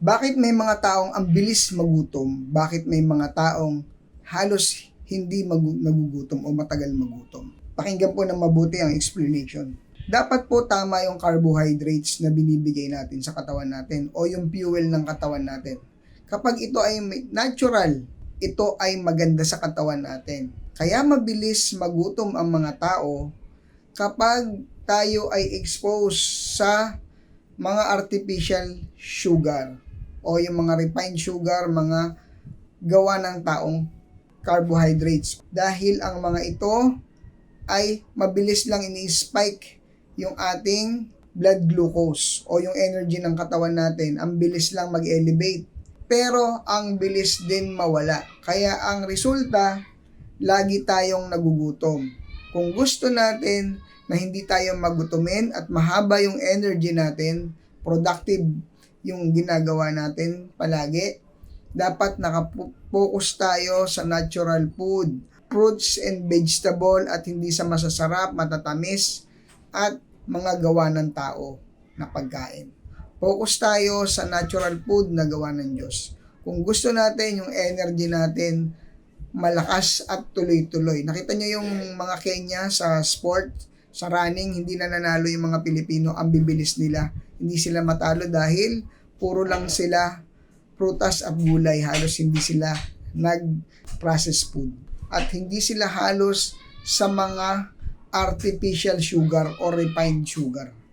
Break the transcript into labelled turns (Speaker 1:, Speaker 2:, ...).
Speaker 1: Bakit may mga taong ang bilis magutom? Bakit may mga taong halos hindi nagugutom o matagal magutom? Pakinggan po ng mabuti ang explanation. Dapat po tama yung carbohydrates na binibigay natin sa katawan natin o yung fuel ng katawan natin. Kapag ito ay natural, ito ay maganda sa katawan natin. Kaya mabilis magutom ang mga tao kapag tayo ay exposed sa mga artificial sugar o yung mga refined sugar, mga gawa ng taong carbohydrates. Dahil ang mga ito ay mabilis lang ini-spike yung ating blood glucose o yung energy ng katawan natin. Ang bilis lang mag-elevate. Pero ang bilis din mawala. Kaya ang resulta, lagi tayong nagugutom. Kung gusto natin na hindi tayo magutumin at mahaba yung energy natin, productive yung ginagawa natin palagi, dapat nakapokus tayo sa natural food, fruits and vegetable at hindi sa masasarap, matatamis at mga gawa ng tao na pagkain. Focus tayo sa natural food na gawa ng Diyos. Kung gusto natin yung energy natin malakas at tuloy-tuloy. Nakita nyo yung mga Kenya sa sport, sa running, hindi na nanalo yung mga Pilipino, ang bibilis nila. Hindi sila matalo dahil puro lang sila prutas at gulay, halos hindi sila nag-processed food. At hindi sila halos sa mga artificial sugar or refined sugar.